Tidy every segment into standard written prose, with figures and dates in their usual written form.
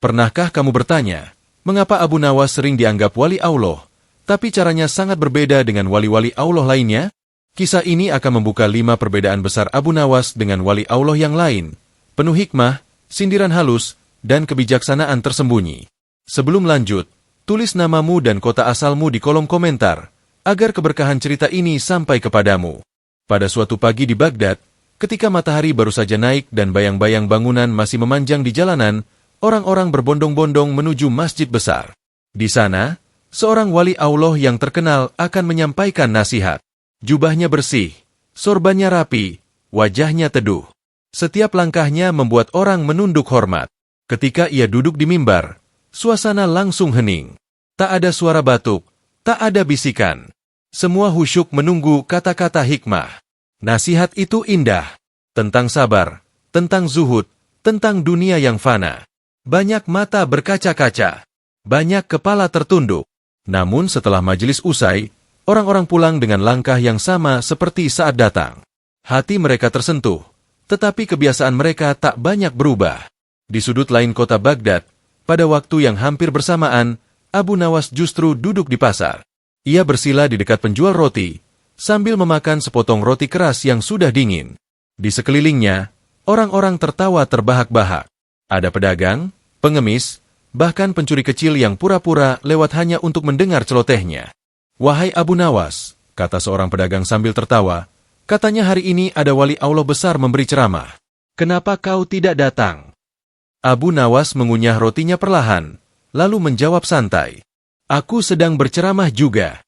Pernahkah kamu bertanya, mengapa Abu Nawas sering dianggap wali Allah, tapi caranya sangat berbeda dengan wali-wali Allah lainnya? Kisah ini akan membuka 5 perbedaan besar Abu Nawas dengan wali Allah yang lain, penuh hikmah, sindiran halus, dan kebijaksanaan tersembunyi. Sebelum lanjut, tulis namamu dan kota asalmu di kolom komentar, agar keberkahan cerita ini sampai kepadamu. Pada suatu pagi di Baghdad, ketika matahari baru saja naik dan bayang-bayang bangunan masih memanjang di jalanan, orang-orang berbondong-bondong menuju masjid besar. Di sana, seorang wali Allah yang terkenal akan menyampaikan nasihat. Jubahnya bersih, sorbannya rapi, wajahnya teduh. Setiap langkahnya membuat orang menunduk hormat. Ketika ia duduk di mimbar, suasana langsung hening. Tak ada suara batuk, tak ada bisikan. Semua khusyuk menunggu kata-kata hikmah. Nasihat itu indah, tentang sabar, tentang zuhud, tentang dunia yang fana. Banyak mata berkaca-kaca, banyak kepala tertunduk. Namun setelah majelis usai, orang-orang pulang dengan langkah yang sama seperti saat datang. Hati mereka tersentuh, tetapi kebiasaan mereka tak banyak berubah. Di sudut lain kota Baghdad, pada waktu yang hampir bersamaan, Abu Nawas justru duduk di pasar. Ia bersila di dekat penjual roti, sambil memakan sepotong roti keras yang sudah dingin. Di sekelilingnya, orang-orang tertawa terbahak-bahak. Ada pedagang, pengemis, bahkan pencuri kecil yang pura-pura lewat hanya untuk mendengar celotehnya. "Wahai Abu Nawas," kata seorang pedagang sambil tertawa, "katanya hari ini ada wali Allah besar memberi ceramah. Kenapa kau tidak datang?" Abu Nawas mengunyah rotinya perlahan, lalu menjawab santai, "Aku sedang berceramah juga."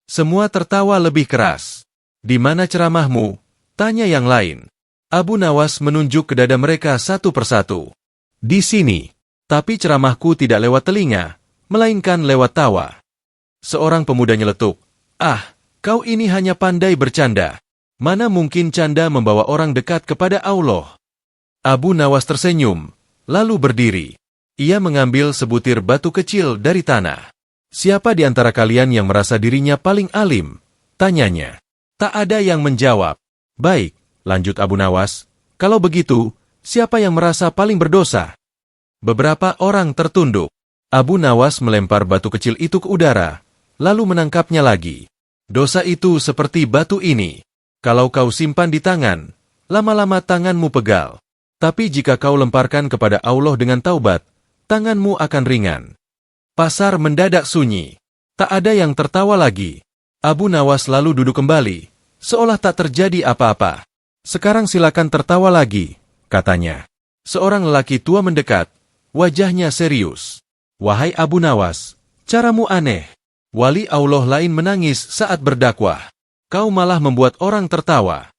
Semua tertawa lebih keras. "Di mana ceramahmu?" tanya yang lain. Abu Nawas menunjuk ke dada mereka satu persatu. "Di sini." Tapi ceramahku tidak lewat telinga, melainkan lewat tawa. Seorang pemuda nyeletuk, "Ah, kau ini hanya pandai bercanda. Mana mungkin canda membawa orang dekat kepada Allah?" Abu Nawas tersenyum, lalu berdiri. Ia mengambil sebutir batu kecil dari tanah. "Siapa di antara kalian yang merasa dirinya paling alim?" tanyanya. Tak ada yang menjawab. "Baik," lanjut Abu Nawas, "kalau begitu, siapa yang merasa paling berdosa?" Beberapa orang tertunduk. Abu Nawas melempar batu kecil itu ke udara, lalu menangkapnya lagi. "Dosa itu seperti batu ini. Kalau kau simpan di tangan, lama-lama tanganmu pegal. Tapi jika kau lemparkan kepada Allah dengan taubat, tanganmu akan ringan." Pasar mendadak sunyi. Tak ada yang tertawa lagi. Abu Nawas lalu duduk kembali, seolah tak terjadi apa-apa. "Sekarang silakan tertawa lagi," katanya. Seorang lelaki tua mendekat, wajahnya serius. "Wahai Abu Nawas, caramu aneh. Wali Allah lain menangis saat berdakwah. Kau malah membuat orang tertawa."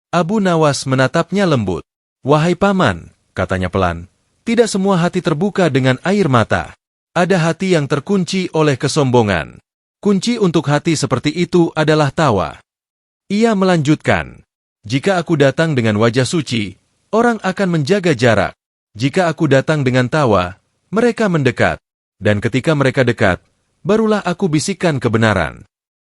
Abu Nawas menatapnya lembut. "Wahai paman," katanya pelan, "tidak semua hati terbuka dengan air mata. Ada hati yang terkunci oleh kesombongan. Kunci untuk hati seperti itu adalah tawa." Ia melanjutkan, "Jika aku datang dengan wajah suci, orang akan menjaga jarak. Jika aku datang dengan tawa, mereka mendekat. Dan ketika mereka dekat, barulah aku bisikkan kebenaran."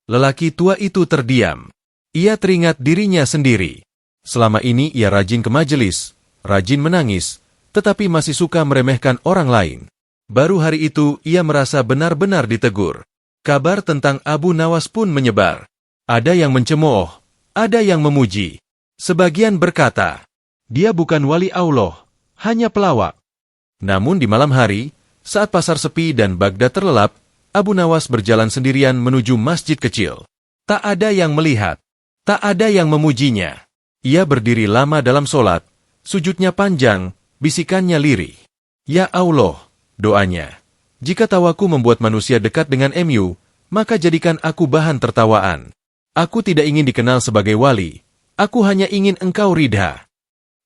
Lelaki tua itu terdiam. Ia teringat dirinya sendiri. Selama ini ia rajin ke majelis, rajin menangis, tetapi masih suka meremehkan orang lain. Baru hari itu ia merasa benar-benar ditegur. Kabar tentang Abu Nawas pun menyebar. Ada yang mencemooh, ada yang memuji. Sebagian berkata, "Dia bukan wali Allah, hanya pelawak." Namun di malam hari, saat pasar sepi dan Baghdad terlelap, Abu Nawas berjalan sendirian menuju masjid kecil. Tak ada yang melihat, tak ada yang memujinya. Ia berdiri lama dalam solat, sujudnya panjang, bisikannya lirih. "Ya Allah," doanya, "jika tawaku membuat manusia dekat dengan MU, maka jadikan aku bahan tertawaan. Aku tidak ingin dikenal sebagai wali, aku hanya ingin Engkau ridha."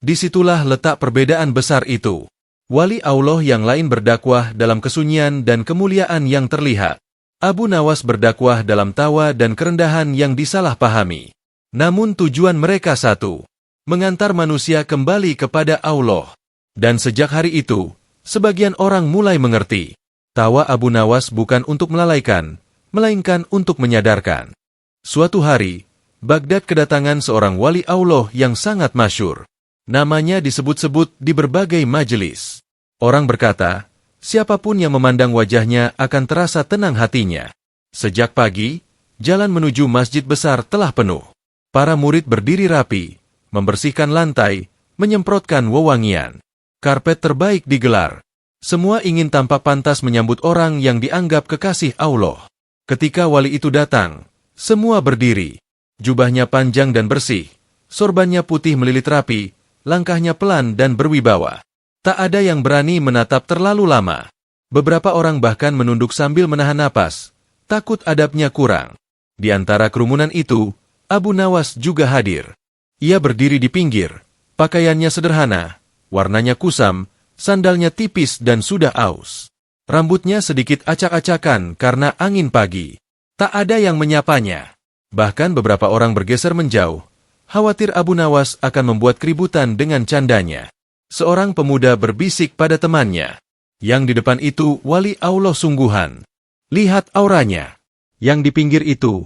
Disitulah letak perbedaan besar itu. Wali Allah yang lain berdakwah dalam kesunyian dan kemuliaan yang terlihat. Abu Nawas berdakwah dalam tawa dan kerendahan yang disalahpahami. Namun tujuan mereka satu, mengantar manusia kembali kepada Allah. Dan sejak hari itu, sebagian orang mulai mengerti. Tawa Abu Nawas bukan untuk melalaikan, melainkan untuk menyadarkan. Suatu hari, Baghdad kedatangan seorang wali Allah yang sangat masyhur. Namanya disebut-sebut di berbagai majelis. Orang berkata, Siapapun yang memandang wajahnya akan terasa tenang hatinya. Sejak pagi, jalan menuju masjid besar telah penuh. Para murid berdiri rapi, membersihkan lantai, menyemprotkan wewangian. Karpet terbaik digelar. Semua ingin tampak pantas menyambut orang yang dianggap kekasih Allah. Ketika wali itu datang, semua berdiri. Jubahnya panjang dan bersih, sorbannya putih melilit rapi, langkahnya pelan dan berwibawa. Tak ada yang berani menatap terlalu lama. Beberapa orang bahkan menunduk sambil menahan napas, takut adabnya kurang. Di antara kerumunan itu, Abu Nawas juga hadir. Ia berdiri di pinggir, pakaiannya sederhana, warnanya kusam, sandalnya tipis dan sudah aus. Rambutnya sedikit acak-acakan karena angin pagi. Tak ada yang menyapanya. Bahkan beberapa orang bergeser menjauh, khawatir Abu Nawas akan membuat keributan dengan candanya. Seorang pemuda berbisik pada temannya. Yang di depan itu wali Allah sungguhan. Lihat auranya. Yang di pinggir itu,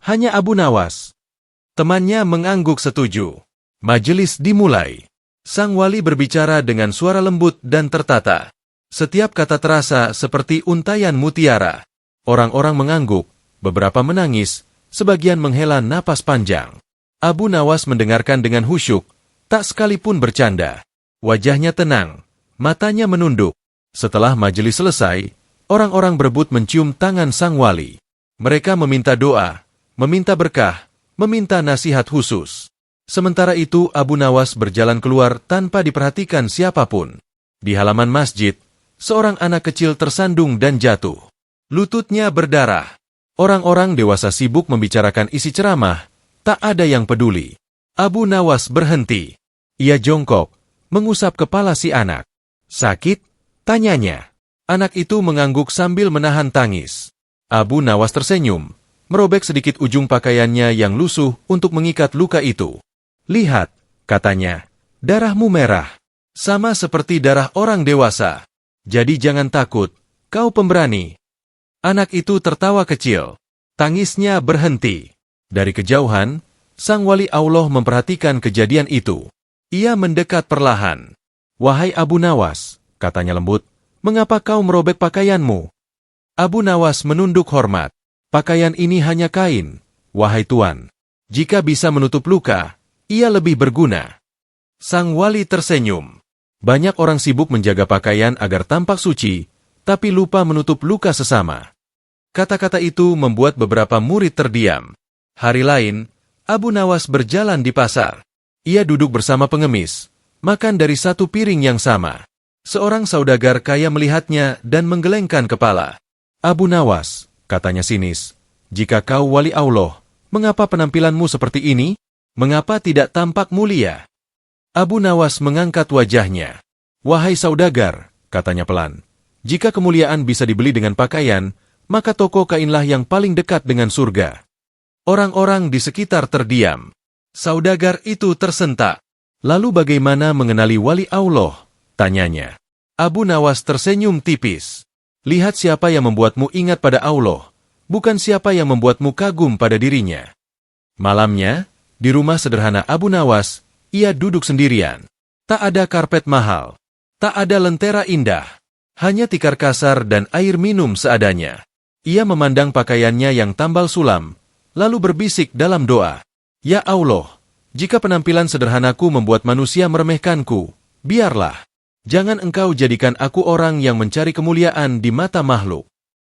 hanya Abu Nawas. Temannya mengangguk setuju. Majelis dimulai. Sang wali berbicara dengan suara lembut dan tertata. Setiap kata terasa seperti untayan mutiara. Orang-orang mengangguk, beberapa menangis, sebagian menghela napas panjang. Abu Nawas mendengarkan dengan khusyuk, tak sekalipun bercanda. Wajahnya tenang, matanya menunduk. Setelah majelis selesai, orang-orang berebut mencium tangan sang wali. Mereka meminta doa, meminta berkah, meminta nasihat khusus. Sementara itu Abu Nawas berjalan keluar tanpa diperhatikan siapapun. Di halaman masjid, seorang anak kecil tersandung dan jatuh. Lututnya berdarah. Orang-orang dewasa sibuk membicarakan isi ceramah, tak ada yang peduli. Abu Nawas berhenti. Ia jongkok, mengusap kepala si anak. Sakit? Tanyanya. Anak itu mengangguk sambil menahan tangis. Abu Nawas tersenyum, merobek sedikit ujung pakaiannya yang lusuh untuk mengikat luka itu. Lihat, katanya, darahmu merah. Sama seperti darah orang dewasa. Jadi jangan takut, kau pemberani. Anak itu tertawa kecil. Tangisnya berhenti. Dari kejauhan, sang wali Allah memperhatikan kejadian itu. Ia mendekat perlahan. Wahai Abu Nawas, katanya lembut, mengapa kau merobek pakaianmu? Abu Nawas menunduk hormat. Pakaian ini hanya kain, wahai Tuan. Jika bisa menutup luka, ia lebih berguna. Sang wali tersenyum. Banyak orang sibuk menjaga pakaian agar tampak suci, tapi lupa menutup luka sesama. Kata-kata itu membuat beberapa murid terdiam. Hari lain, Abu Nawas berjalan di pasar. Ia duduk bersama pengemis, makan dari satu piring yang sama. Seorang saudagar kaya melihatnya dan menggelengkan kepala. Abu Nawas, katanya sinis, jika kau wali Allah, mengapa penampilanmu seperti ini? Mengapa tidak tampak mulia? Abu Nawas mengangkat wajahnya. Wahai saudagar, katanya pelan, jika kemuliaan bisa dibeli dengan pakaian, maka toko kainlah yang paling dekat dengan surga. Orang-orang di sekitar terdiam. Saudagar itu tersentak. Lalu bagaimana mengenali wali Allah? Tanyanya. Abu Nawas tersenyum tipis. Lihat siapa yang membuatmu ingat pada Allah, bukan siapa yang membuatmu kagum pada dirinya. Malamnya, di rumah sederhana Abu Nawas, ia duduk sendirian. Tak ada karpet mahal. Tak ada lentera indah. Hanya tikar kasar dan air minum seadanya. Ia memandang pakaiannya yang tambal sulam, lalu berbisik dalam doa. Ya Allah, jika penampilan sederhanaku membuat manusia meremehkanku, biarlah. Jangan engkau jadikan aku orang yang mencari kemuliaan di mata makhluk.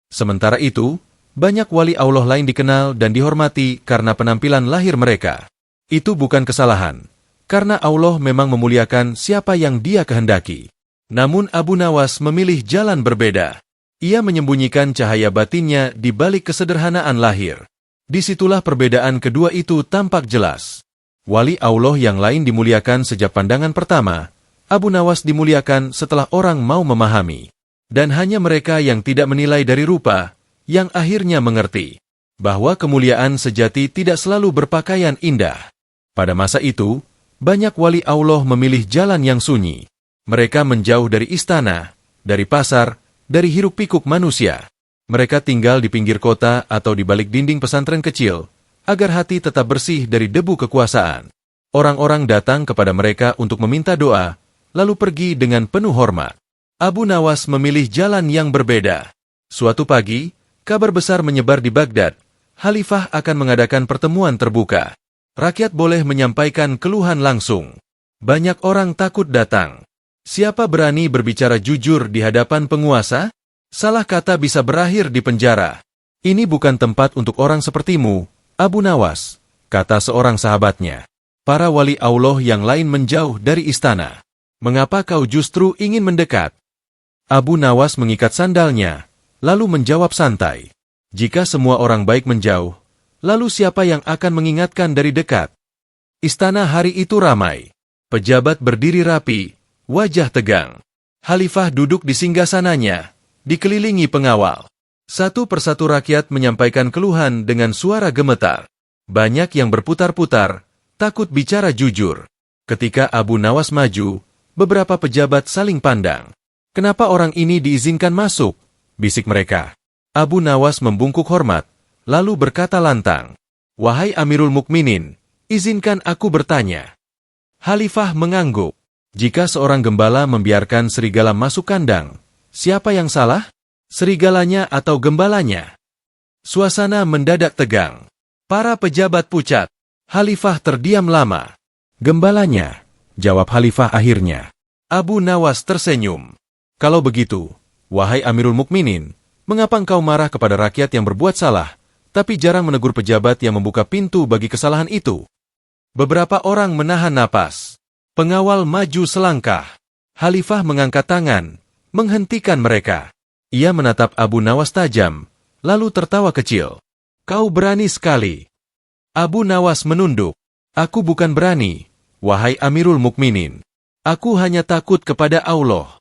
Sementara itu, banyak wali Allah lain dikenal dan dihormati karena penampilan lahir mereka. Itu bukan kesalahan, karena Allah memang memuliakan siapa yang Dia kehendaki. Namun Abu Nawas memilih jalan berbeda. Ia menyembunyikan cahaya batinnya di balik kesederhanaan lahir. Disitulah perbedaan kedua itu tampak jelas. Wali Allah yang lain dimuliakan sejak pandangan pertama, Abu Nawas dimuliakan setelah orang mau memahami. Dan hanya mereka yang tidak menilai dari rupa, yang akhirnya mengerti bahwa kemuliaan sejati tidak selalu berpakaian indah. Pada masa itu, banyak wali Allah memilih jalan yang sunyi. Mereka menjauh dari istana, dari pasar, dari hiruk-pikuk manusia. Mereka tinggal di pinggir kota atau di balik dinding pesantren kecil, agar hati tetap bersih dari debu kekuasaan. Orang-orang datang kepada mereka untuk meminta doa, lalu pergi dengan penuh hormat. Abu Nawas memilih jalan yang berbeda. Suatu pagi, kabar besar menyebar di Baghdad. Khalifah akan mengadakan pertemuan terbuka. Rakyat boleh menyampaikan keluhan langsung. Banyak orang takut datang. Siapa berani berbicara jujur di hadapan penguasa? Salah kata bisa berakhir di penjara. Ini bukan tempat untuk orang sepertimu, Abu Nawas, kata seorang sahabatnya. Para wali Allah yang lain menjauh dari istana. Mengapa kau justru ingin mendekat? Abu Nawas mengikat sandalnya, lalu menjawab santai. Jika semua orang baik menjauh, lalu siapa yang akan mengingatkan dari dekat? Istana hari itu ramai. Pejabat berdiri rapi, wajah tegang. Khalifah duduk di singgasananya, dikelilingi pengawal. Satu persatu rakyat menyampaikan keluhan dengan suara gemetar. Banyak yang berputar-putar, takut bicara jujur. Ketika Abu Nawas maju, beberapa pejabat saling pandang. Kenapa orang ini diizinkan masuk? Bisik mereka. Abu Nawas membungkuk hormat, lalu berkata lantang. Wahai Amirul Mukminin, izinkan aku bertanya. Khalifah mengangguk. Jika seorang gembala membiarkan serigala masuk kandang, siapa yang salah? Serigalanya atau gembalanya? Suasana mendadak tegang. Para pejabat pucat. Khalifah terdiam lama. Gembalanya, jawab Khalifah akhirnya. Abu Nawas tersenyum. Kalau begitu, wahai Amirul Mukminin, mengapa engkau marah kepada rakyat yang berbuat salah, tapi jarang menegur pejabat yang membuka pintu bagi kesalahan itu? Beberapa orang menahan napas. Pengawal maju selangkah. Khalifah mengangkat tangan, menghentikan mereka. Ia menatap Abu Nawas tajam, lalu tertawa kecil. Kau berani sekali. Abu Nawas menunduk. Aku bukan berani, wahai Amirul Mukminin. Aku hanya takut kepada Allah.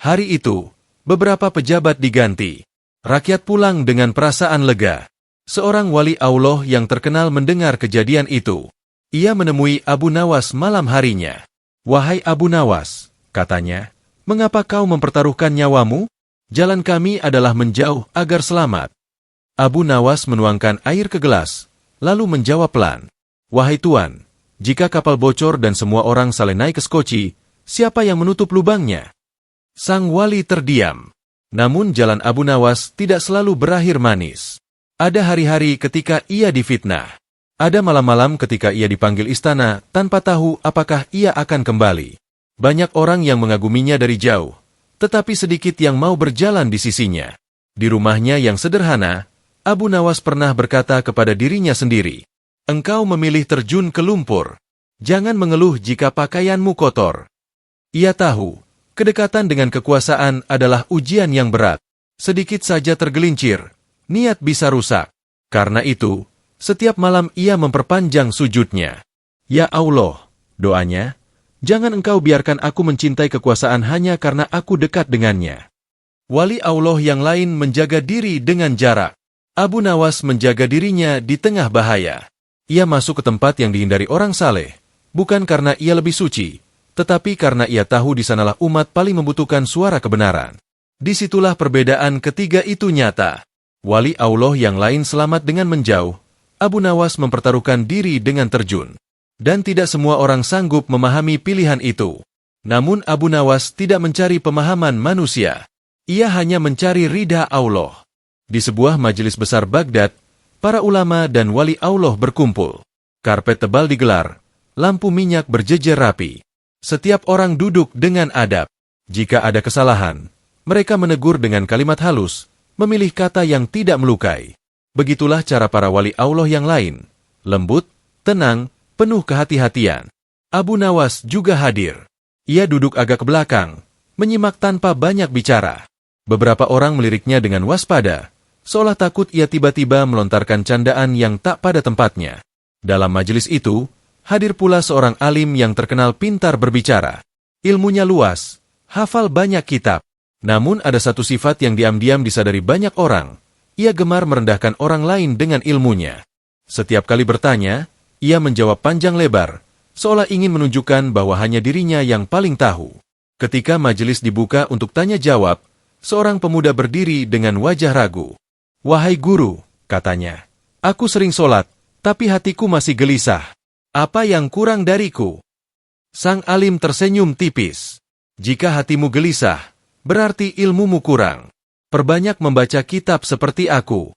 Hari itu, beberapa pejabat diganti. Rakyat pulang dengan perasaan lega. Seorang wali Allah yang terkenal mendengar kejadian itu. Ia menemui Abu Nawas malam harinya. Wahai Abu Nawas, katanya, mengapa kau mempertaruhkan nyawamu? Jalan kami adalah menjauh agar selamat. Abu Nawas menuangkan air ke gelas, lalu menjawab pelan. Wahai Tuan, jika kapal bocor dan semua orang saling naik ke skoci, siapa yang menutup lubangnya? Sang wali terdiam. Namun jalan Abu Nawas tidak selalu berakhir manis. Ada hari-hari ketika ia difitnah. Ada malam-malam ketika ia dipanggil istana tanpa tahu apakah ia akan kembali. Banyak orang yang mengaguminya dari jauh, tetapi sedikit yang mau berjalan di sisinya. Di rumahnya yang sederhana, Abu Nawas pernah berkata kepada dirinya sendiri, engkau memilih terjun ke lumpur. Jangan mengeluh jika pakaianmu kotor. Ia tahu, kedekatan dengan kekuasaan adalah ujian yang berat. Sedikit saja tergelincir, niat bisa rusak. Karena itu, setiap malam ia memperpanjang sujudnya. Ya Allah, doanya, jangan engkau biarkan aku mencintai kekuasaan hanya karena aku dekat dengannya. Wali Allah yang lain menjaga diri dengan jarak. Abu Nawas menjaga dirinya di tengah bahaya. Ia masuk ke tempat yang dihindari orang saleh, bukan karena ia lebih suci, tetapi karena ia tahu di sanalah umat paling membutuhkan suara kebenaran. Disitulah perbedaan ketiga itu nyata. Wali Allah yang lain selamat dengan menjauh, Abu Nawas mempertaruhkan diri dengan terjun. Dan tidak semua orang sanggup memahami pilihan itu. Namun Abu Nawas tidak mencari pemahaman manusia. Ia hanya mencari ridha Allah. Di sebuah majelis besar Baghdad, para ulama dan wali Allah berkumpul. Karpet tebal digelar, lampu minyak berjejer rapi. Setiap orang duduk dengan adab. Jika ada kesalahan, mereka menegur dengan kalimat halus, memilih kata yang tidak melukai. Begitulah cara para wali Allah yang lain. Lembut, tenang, penuh kehati-hatian. Abu Nawas juga hadir. Ia duduk agak ke belakang, menyimak tanpa banyak bicara. Beberapa orang meliriknya dengan waspada, seolah takut ia tiba-tiba melontarkan candaan yang tak pada tempatnya. Dalam majelis itu, hadir pula seorang alim yang terkenal pintar berbicara. Ilmunya luas, hafal banyak kitab. Namun ada satu sifat yang diam-diam disadari banyak orang. Ia gemar merendahkan orang lain dengan ilmunya. Setiap kali bertanya, ia menjawab panjang lebar, seolah ingin menunjukkan bahwa hanya dirinya yang paling tahu. Ketika majelis dibuka untuk tanya jawab, seorang pemuda berdiri dengan wajah ragu. Wahai guru, katanya, aku sering sholat, tapi hatiku masih gelisah. Apa yang kurang dariku? Sang alim tersenyum tipis. Jika hatimu gelisah, berarti ilmumu kurang. Perbanyak membaca kitab seperti aku.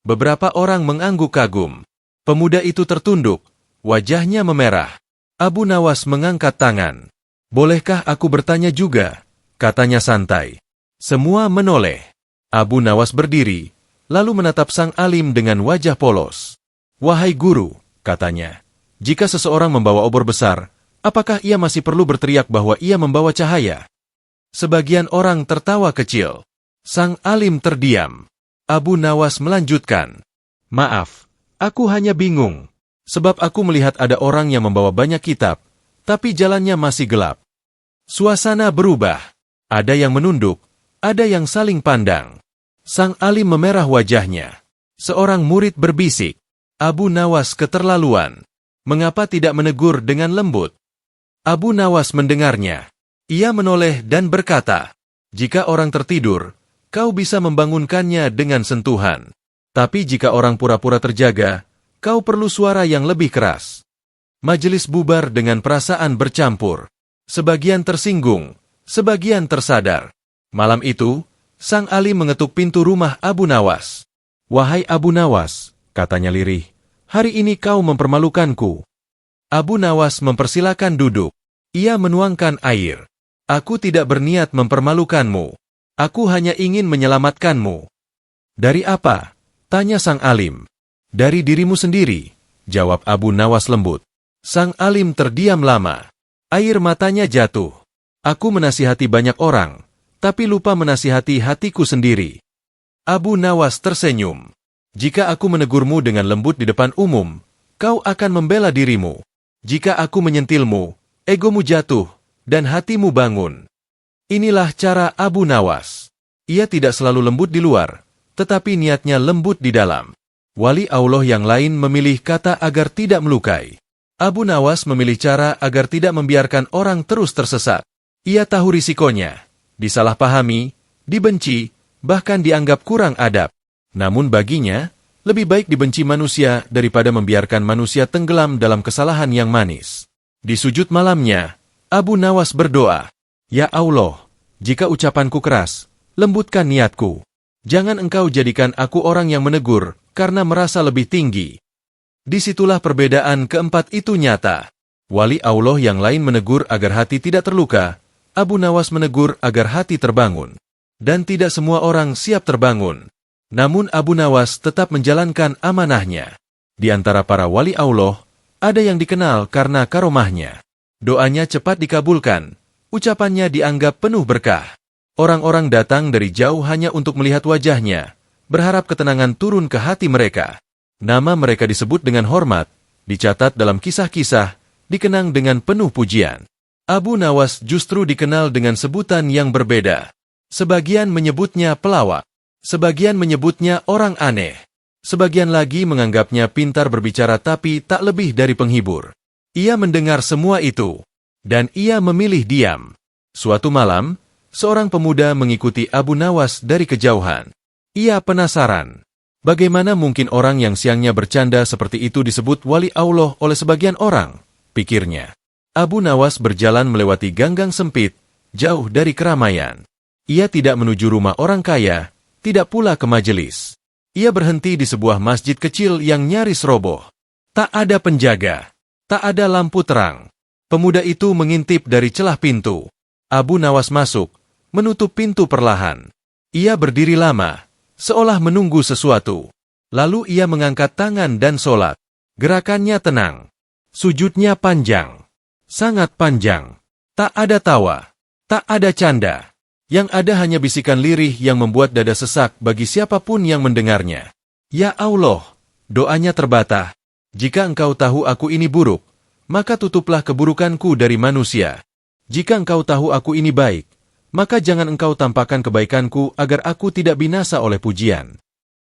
Beberapa orang mengangguk kagum. Pemuda itu tertunduk, wajahnya memerah. Abu Nawas mengangkat tangan. Bolehkah aku bertanya juga? Katanya santai. Semua menoleh. Abu Nawas berdiri, lalu menatap sang alim dengan wajah polos. Wahai guru, katanya, jika seseorang membawa obor besar, apakah ia masih perlu berteriak bahwa ia membawa cahaya? Sebagian orang tertawa kecil. Sang alim terdiam. Abu Nawas melanjutkan. Maaf, aku hanya bingung. Sebab aku melihat ada orang yang membawa banyak kitab, tapi jalannya masih gelap. Suasana berubah. Ada yang menunduk, ada yang saling pandang. Sang alim memerah wajahnya. Seorang murid berbisik. Abu Nawas keterlaluan. Mengapa tidak menegur dengan lembut? Abu Nawas mendengarnya. Ia menoleh dan berkata, jika orang tertidur, kau bisa membangunkannya dengan sentuhan. Tapi jika orang pura-pura terjaga, kau perlu suara yang lebih keras. Majelis bubar dengan perasaan bercampur. Sebagian tersinggung, sebagian tersadar. Malam itu, sang alim mengetuk pintu rumah Abu Nawas. Wahai Abu Nawas, katanya lirih, hari ini kau mempermalukanku. Abu Nawas mempersilakan duduk. Ia menuangkan air. Aku tidak berniat mempermalukanmu. Aku hanya ingin menyelamatkanmu. Dari apa? Tanya sang alim. Dari dirimu sendiri, jawab Abu Nawas lembut. Sang alim terdiam lama. Air matanya jatuh. Aku menasihati banyak orang, tapi lupa menasihati hatiku sendiri. Abu Nawas tersenyum. Jika aku menegurmu dengan lembut di depan umum, kau akan membela dirimu. Jika aku menyentilmu, egomu jatuh, dan hatimu bangun. Inilah cara Abu Nawas. Ia tidak selalu lembut di luar, tetapi niatnya lembut di dalam. Wali Allah yang lain memilih kata agar tidak melukai. Abu Nawas memilih cara agar tidak membiarkan orang terus tersesat. Ia tahu risikonya. Disalahpahami, dibenci, bahkan dianggap kurang adab. Namun baginya, lebih baik dibenci manusia daripada membiarkan manusia tenggelam dalam kesalahan yang manis. Di sujud malamnya, Abu Nawas berdoa, Ya Allah, jika ucapanku keras, lembutkan niatku. Jangan engkau jadikan aku orang yang menegur karena merasa lebih tinggi. Disitulah perbedaan keempat itu nyata. Wali Allah yang lain menegur agar hati tidak terluka, Abu Nawas menegur agar hati terbangun. Dan tidak semua orang siap terbangun. Namun Abu Nawas tetap menjalankan amanahnya. Di antara para wali Allah, ada yang dikenal karena karomahnya. Doanya cepat dikabulkan, ucapannya dianggap penuh berkah. Orang-orang datang dari jauh hanya untuk melihat wajahnya, berharap ketenangan turun ke hati mereka. Nama mereka disebut dengan hormat, dicatat dalam kisah-kisah, dikenang dengan penuh pujian. Abu Nawas justru dikenal dengan sebutan yang berbeda. Sebagian menyebutnya pelawak, sebagian menyebutnya orang aneh, sebagian lagi menganggapnya pintar berbicara tapi tak lebih dari penghibur. Ia mendengar semua itu, dan ia memilih diam. Suatu malam, seorang pemuda mengikuti Abu Nawas dari kejauhan. Ia penasaran. Bagaimana mungkin orang yang siangnya bercanda seperti itu disebut wali Allah oleh sebagian orang? Pikirnya. Abu Nawas berjalan melewati ganggang sempit, jauh dari keramaian. Ia tidak menuju rumah orang kaya, tidak pula ke majelis. Ia berhenti di sebuah masjid kecil yang nyaris roboh. Tak ada penjaga, tak ada lampu terang. Pemuda itu mengintip dari celah pintu. Abu Nawas masuk, menutup pintu perlahan. Ia berdiri lama, seolah menunggu sesuatu. Lalu ia mengangkat tangan dan sholat. Gerakannya tenang. Sujudnya panjang. Sangat panjang. Tak ada tawa. Tak ada canda. Yang ada hanya bisikan lirih yang membuat dada sesak bagi siapapun yang mendengarnya. Ya Allah, doanya terbata. Jika engkau tahu aku ini buruk, maka tutuplah keburukanku dari manusia. Jika engkau tahu aku ini baik, maka jangan engkau tampakkan kebaikanku agar aku tidak binasa oleh pujian.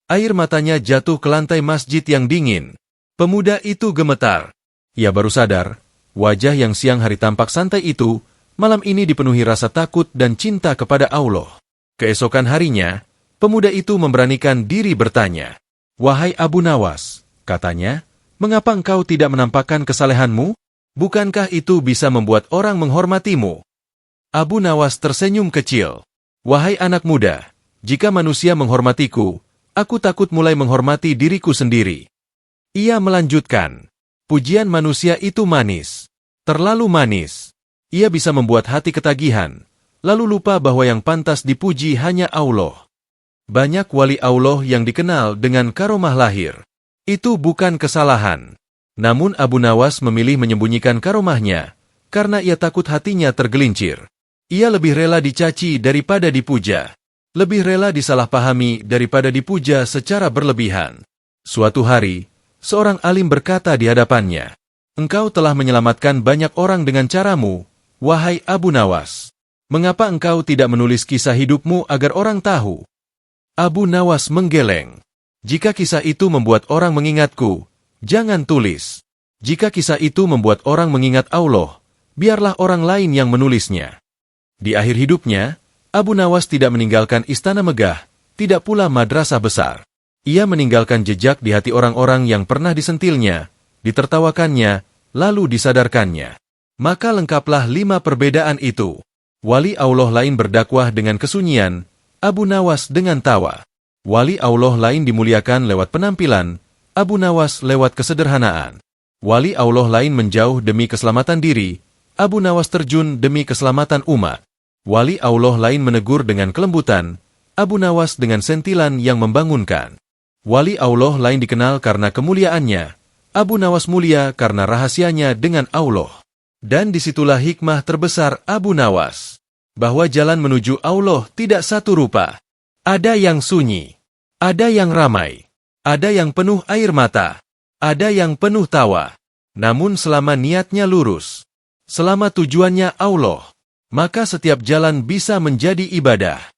Air matanya jatuh ke lantai masjid yang dingin. Pemuda itu gemetar. Ia baru sadar, wajah yang siang hari tampak santai itu, malam ini dipenuhi rasa takut dan cinta kepada Allah. Keesokan harinya, pemuda itu memberanikan diri bertanya. Wahai Abu Nawas, katanya, mengapa engkau tidak menampakkan kesalehanmu? Bukankah itu bisa membuat orang menghormatimu? Abu Nawas tersenyum kecil. Wahai anak muda, jika manusia menghormatiku, aku takut mulai menghormati diriku sendiri. Ia melanjutkan, pujian manusia itu manis. Terlalu manis. Ia bisa membuat hati ketagihan, lalu lupa bahwa yang pantas dipuji hanya Allah. Banyak wali Allah yang dikenal dengan karomah lahir. Itu bukan kesalahan. Namun Abu Nawas memilih menyembunyikan karomahnya, karena ia takut hatinya tergelincir. Ia lebih rela dicaci daripada dipuja. Lebih rela disalahpahami daripada dipuja secara berlebihan. Suatu hari, seorang alim berkata di hadapannya, "Engkau telah menyelamatkan banyak orang dengan caramu, wahai Abu Nawas. Mengapa engkau tidak menulis kisah hidupmu agar orang tahu?" Abu Nawas menggeleng. "Jika kisah itu membuat orang mengingatku, jangan tulis. Jika kisah itu membuat orang mengingat Allah, biarlah orang lain yang menulisnya." Di akhir hidupnya, Abu Nawas tidak meninggalkan istana megah, tidak pula madrasah besar. Ia meninggalkan jejak di hati orang-orang yang pernah disentilnya, ditertawakannya, lalu disadarkannya. Maka lengkaplah 5 perbedaan itu. Wali Allah lain berdakwah dengan kesunyian, Abu Nawas dengan tawa. Wali Allah lain dimuliakan lewat penampilan, Abu Nawas lewat kesederhanaan. Wali Allah lain menjauh demi keselamatan diri, Abu Nawas terjun demi keselamatan umat. Wali Allah lain menegur dengan kelembutan, Abu Nawas dengan sentilan yang membangunkan. Wali Allah lain dikenal karena kemuliaannya, Abu Nawas mulia karena rahasianya dengan Allah. Dan disitulah hikmah terbesar Abu Nawas, bahwa jalan menuju Allah tidak satu rupa. Ada yang sunyi, ada yang ramai, ada yang penuh air mata, ada yang penuh tawa. Namun selama niatnya lurus, selama tujuannya Allah, maka setiap jalan bisa menjadi ibadah.